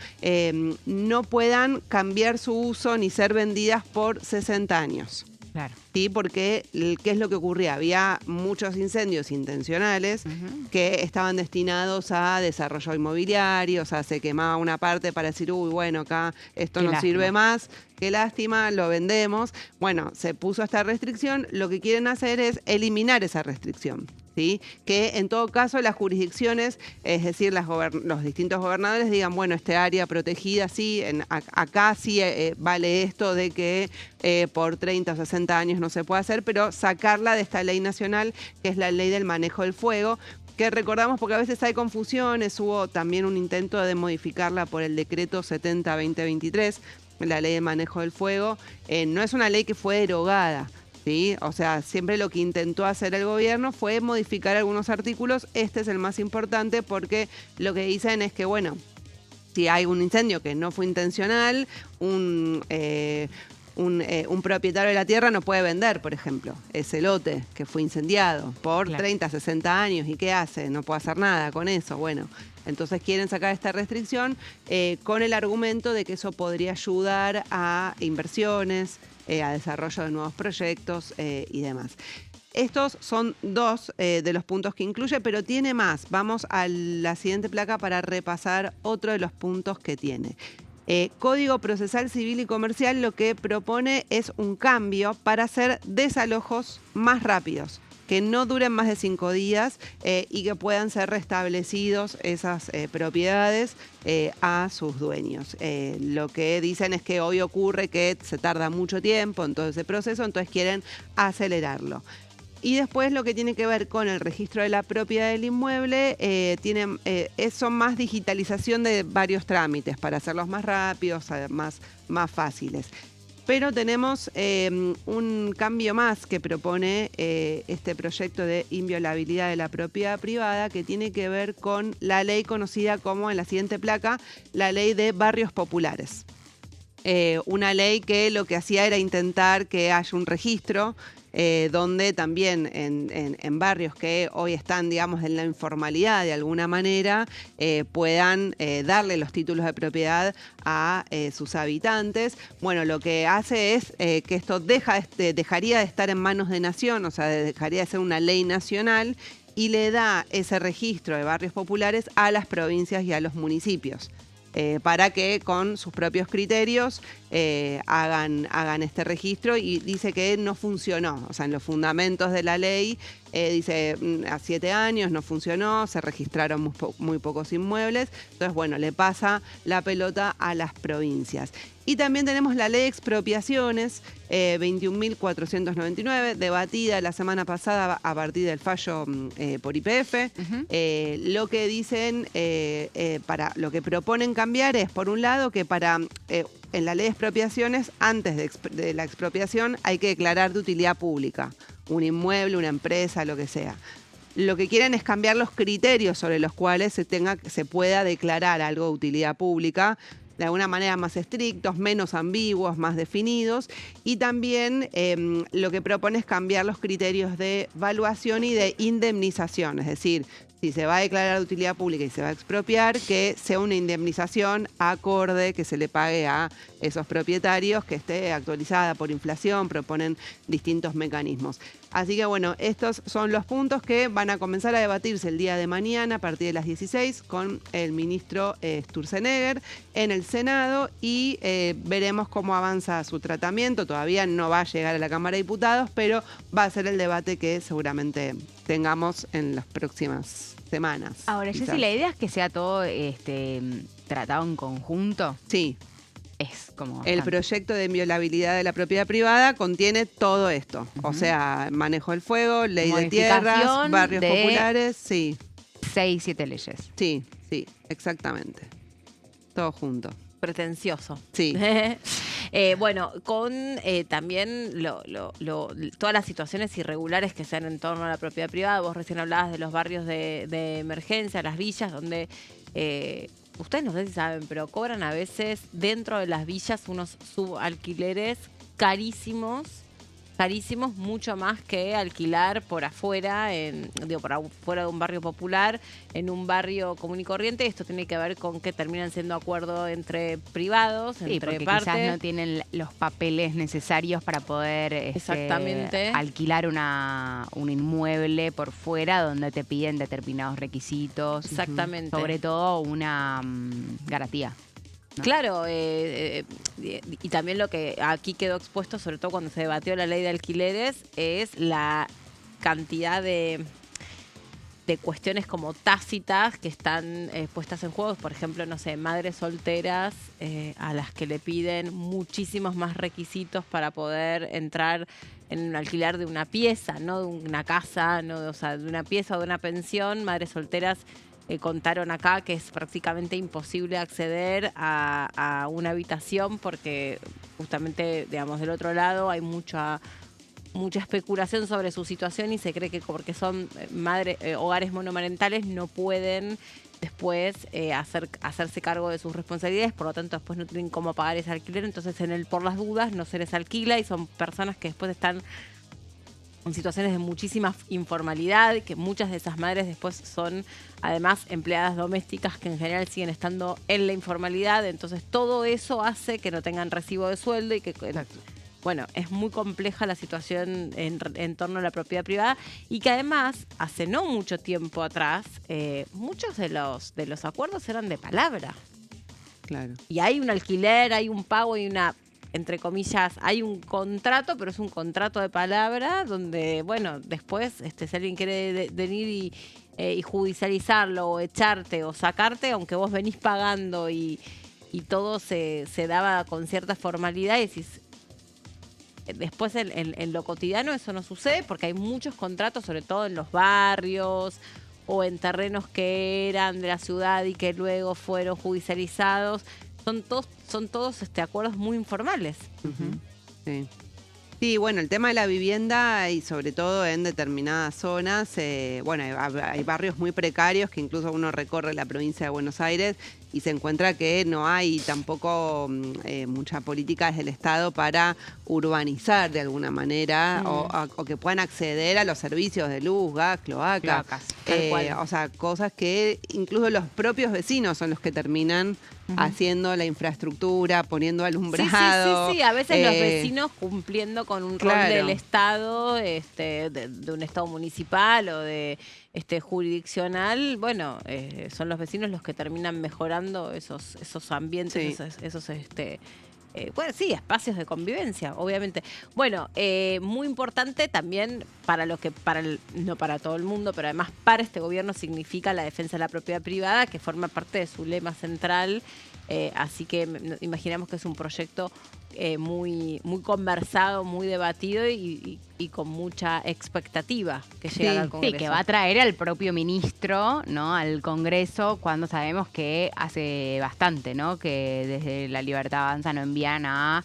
no puedan cambiar su uso ni ser vendidas por 60 años. Claro. Sí, porque ¿qué es lo que ocurría? Había muchos incendios intencionales que estaban destinados a desarrollo inmobiliario, o sea, se quemaba una parte para decir, uy, bueno, acá esto no sirve más, qué lástima, lo vendemos. Bueno, se puso esta restricción, lo que quieren hacer es eliminar esa restricción. ¿Sí? Que en todo caso las jurisdicciones, es decir, los distintos gobernadores digan, bueno, este área protegida sí, acá sí vale esto de que por 30 o 60 años no se puede hacer, pero sacarla de esta ley nacional, que es la ley del manejo del fuego, que recordamos porque a veces hay confusiones, hubo también un intento de modificarla por el decreto 70-2023, la ley de manejo del fuego. No es una ley que fue derogada, ¿sí? O sea, siempre lo que intentó hacer el gobierno fue modificar algunos artículos. Este es el más importante porque lo que dicen es que, bueno, Si hay un incendio que no fue intencional, un propietario de la tierra no puede vender, por ejemplo, ese lote que fue incendiado por 30, 60 años. ¿Y qué hace? No puede hacer nada con eso. Bueno, entonces quieren sacar esta restricción con el argumento de que eso podría ayudar a inversiones, a desarrollo de nuevos proyectos y demás. Estos son dos de los puntos que incluye, pero tiene más. Vamos a la siguiente placa para repasar otro de los puntos que tiene. Código Procesal Civil y Comercial lo que propone es un cambio para hacer desalojos más rápidos, que no duren más de 5 días y que puedan ser restablecidos esas propiedades a sus dueños. Lo que dicen es que hoy ocurre que se tarda mucho tiempo en todo ese proceso, entonces quieren acelerarlo. Y después lo que tiene que ver con el registro de la propiedad del inmueble, son más digitalización de varios trámites para hacerlos más rápidos, más fáciles. Pero tenemos un cambio más que propone este proyecto de inviolabilidad de la propiedad privada, que tiene que ver con la ley conocida como, en la siguiente placa, la ley de barrios populares. Una ley que lo que hacía era intentar que haya un registro donde también en barrios que hoy están, digamos, en la informalidad de alguna manera, puedan darle los títulos de propiedad a sus habitantes. Bueno, lo que hace es que esto dejaría de estar en manos de nación, o sea, dejaría de ser una ley nacional, y le da ese registro de barrios populares a las provincias y a los municipios. Para que con sus propios criterios hagan este registro, y dice que no funcionó. O sea, en los fundamentos de la ley dice a 7 años no funcionó, se registraron muy pocos inmuebles. Entonces, bueno, le pasa la pelota a las provincias. Y también tenemos la ley de expropiaciones 21.499, debatida la semana pasada a partir del fallo por YPF. Lo que dicen, lo que proponen cambiar es, por un lado, que en la ley de expropiaciones, antes de la expropiación, hay que declarar de utilidad pública un inmueble, una empresa, lo que sea. Lo que quieren es cambiar los criterios sobre los cuales se pueda declarar algo de utilidad pública, de alguna manera más estrictos, menos ambiguos, más definidos. Y también lo que propone es cambiar los criterios de evaluación y de indemnización. Es decir, si se va a declarar de utilidad pública y se va a expropiar, que sea una indemnización acorde, que se le pague a esos propietarios, que esté actualizada por inflación. Proponen distintos mecanismos. Así que bueno, estos son los puntos que van a comenzar a debatirse el día de mañana a partir de las 16 con el ministro Sturzenegger en el Senado, y veremos cómo avanza su tratamiento. Todavía no va a llegar a la Cámara de Diputados, pero va a ser el debate que seguramente tengamos en las próximas semanas. Ahora, Jessy, la idea es que sea todo tratado en conjunto. Sí. Es como el proyecto de inviolabilidad de la propiedad privada contiene todo esto. O sea, manejo del fuego, ley de tierras, barrios populares, sí. 6, 7 leyes. Sí, exactamente. Todo junto. Pretencioso. Sí. Bueno, con también todas las situaciones irregulares que se dan en torno a la propiedad privada. Vos recién hablabas de los barrios de emergencia, las villas, donde ustedes no sé si saben, pero cobran a veces dentro de las villas unos subalquileres carísimos, mucho más que alquilar por afuera, por afuera de un barrio popular, en un barrio común y corriente. Esto tiene que ver con que terminan siendo acuerdos entre privados, entre partes. Quizás no tienen los papeles necesarios para poder exactamente alquilar un inmueble por fuera, donde te piden determinados requisitos. Exactamente. Sobre todo una garantía. ¿no? Claro, y también lo que aquí quedó expuesto, sobre todo cuando se debatió la ley de alquileres, es la cantidad de cuestiones como tácitas que están puestas en juego. Por ejemplo, no sé, madres solteras a las que le piden muchísimos más requisitos para poder entrar en un alquiler de una pieza, no de una casa, no, o sea, de una pieza o de una pensión. Madres solteras contaron acá que es prácticamente imposible acceder a una habitación porque justamente, digamos, del otro lado hay mucha mucha especulación sobre su situación y se cree que porque son hogares monomarentales no pueden después hacerse cargo de sus responsabilidades, por lo tanto después no tienen cómo pagar ese alquiler, entonces por las dudas no se les alquila y son personas que después están en situaciones de muchísima informalidad, que muchas de esas madres después son además empleadas domésticas que en general siguen estando en la informalidad, entonces todo eso hace que no tengan recibo de sueldo y que... Exacto. Bueno, es muy compleja la situación en torno a la propiedad privada y que además, hace no mucho tiempo atrás, muchos de los acuerdos eran de palabra. Claro. Y hay un alquiler, hay un pago, hay una, entre comillas, hay un contrato, pero es un contrato de palabra donde, bueno, después si alguien quiere venir y judicializarlo o echarte o sacarte, aunque vos venís pagando y todo se daba con cierta formalidad y decís... Después en lo cotidiano eso no sucede porque hay muchos contratos, sobre todo en los barrios o en terrenos que eran de la ciudad y que luego fueron judicializados. Son todos acuerdos muy informales. Uh-huh. Sí. Sí, bueno, el tema de la vivienda y sobre todo en determinadas zonas, hay barrios muy precarios que incluso uno recorre la provincia de Buenos Aires y se encuentra que no hay tampoco mucha política desde el Estado para urbanizar de alguna manera o que puedan acceder a los servicios de luz, gas, cloacas. O sea, cosas que incluso los propios vecinos son los que terminan haciendo la infraestructura, poniendo alumbrado. Sí. A veces los vecinos cumpliendo con un rol del Estado, de un Estado municipal o de jurisdiccional, bueno, son los vecinos los que terminan mejorando esos ambientes, esos espacios de convivencia, obviamente. Bueno, muy importante también no para todo el mundo, pero además para este gobierno significa la defensa de la propiedad privada, que forma parte de su lema central. Así que imaginamos que es un proyecto muy, muy conversado, muy debatido y con mucha expectativa que llega al Congreso. Sí, que va a traer al propio ministro, ¿no?, al Congreso, cuando sabemos que hace bastante, ¿no?, que desde La Libertad Avanza no envían a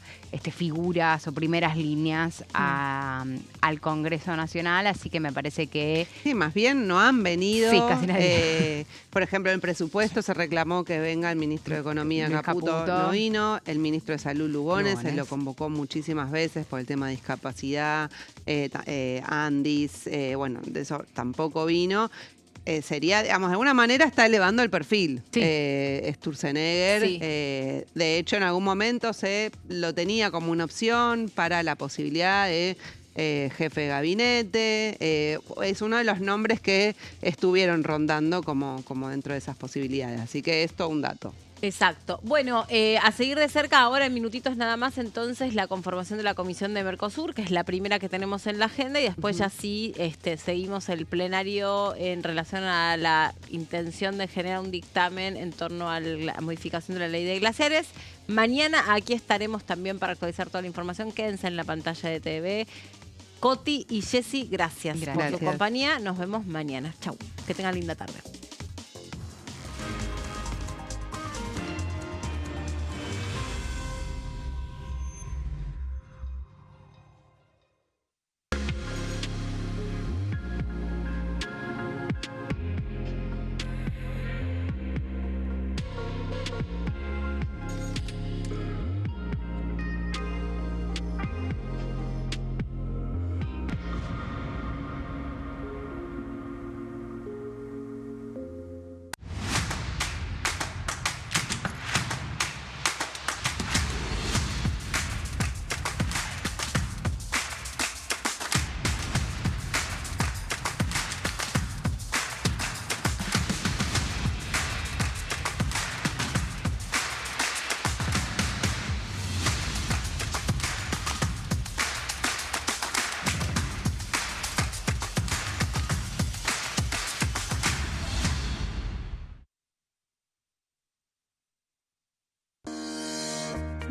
figuras o primeras líneas al Congreso Nacional, así que me parece que... Sí, más bien no han venido. Sí, casi nadie. Por ejemplo, en el presupuesto se reclamó que venga el ministro de Economía, Caputo, no vino, el ministro de Salud, Lugones, se lo convocó muchísimas veces por el tema de discapacidad, Andis, de eso tampoco vino. Sería, digamos, de alguna manera está elevando el perfil. Sí. Sturzenegger, sí. De hecho, en algún momento se lo tenía como una opción para la posibilidad de jefe de gabinete. Es uno de los nombres que estuvieron rondando como dentro de esas posibilidades. Así que es todo un dato. Exacto. Bueno, a seguir de cerca ahora en minutitos nada más entonces la conformación de la Comisión de Mercosur, que es la primera que tenemos en la agenda y después ya sí seguimos el plenario en relación a la intención de generar un dictamen en torno a la modificación de la ley de glaciares. Mañana aquí estaremos también para actualizar toda la información. Quédense en la pantalla de TV. Coti y Jessy, gracias por su compañía. Nos vemos mañana. Chau. Que tengan linda tarde.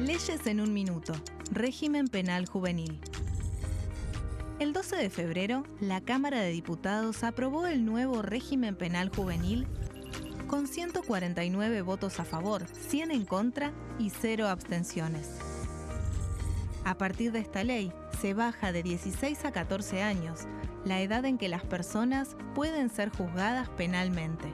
Leyes en un minuto. Régimen penal juvenil. El 12 de febrero, la Cámara de Diputados aprobó el nuevo régimen penal juvenil con 149 votos a favor, 100 en contra y 0 abstenciones. A partir de esta ley, se baja de 16 a 14 años la edad en que las personas pueden ser juzgadas penalmente.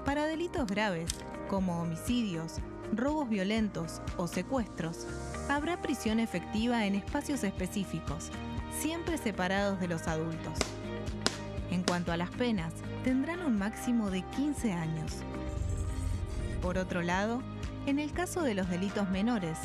Para delitos graves, como homicidios, robos violentos o secuestros, habrá prisión efectiva en espacios específicos, siempre separados de los adultos. En cuanto a las penas, tendrán un máximo de 15 años. Por otro lado, en el caso de los delitos menores,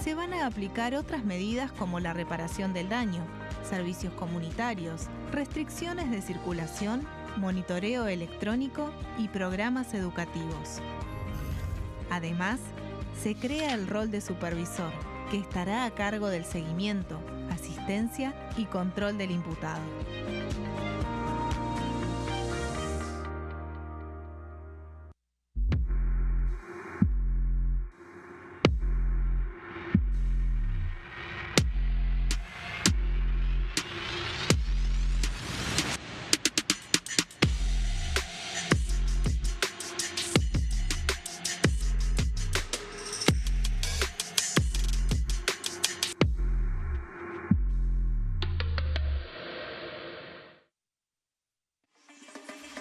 se van a aplicar otras medidas como la reparación del daño, servicios comunitarios, restricciones de circulación, monitoreo electrónico y programas educativos. Además, se crea el rol de supervisor, que estará a cargo del seguimiento, asistencia y control del imputado.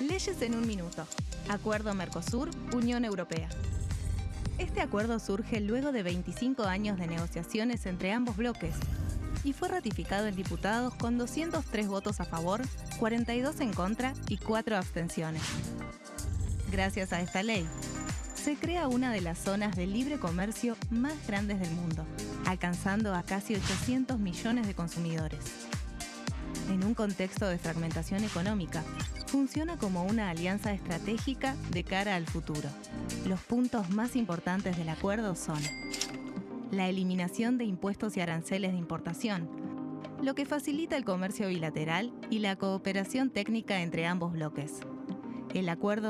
Leyes en un minuto. Acuerdo Mercosur-Unión Europea. Este acuerdo surge luego de 25 años de negociaciones entre ambos bloques y fue ratificado en diputados con 203 votos a favor, 42 en contra y 4 abstenciones. Gracias a esta ley, se crea una de las zonas de libre comercio más grandes del mundo, alcanzando a casi 800 millones de consumidores. En un contexto de fragmentación económica, funciona como una alianza estratégica de cara al futuro. Los puntos más importantes del acuerdo son la eliminación de impuestos y aranceles de importación, lo que facilita el comercio bilateral y la cooperación técnica entre ambos bloques. El acuerdo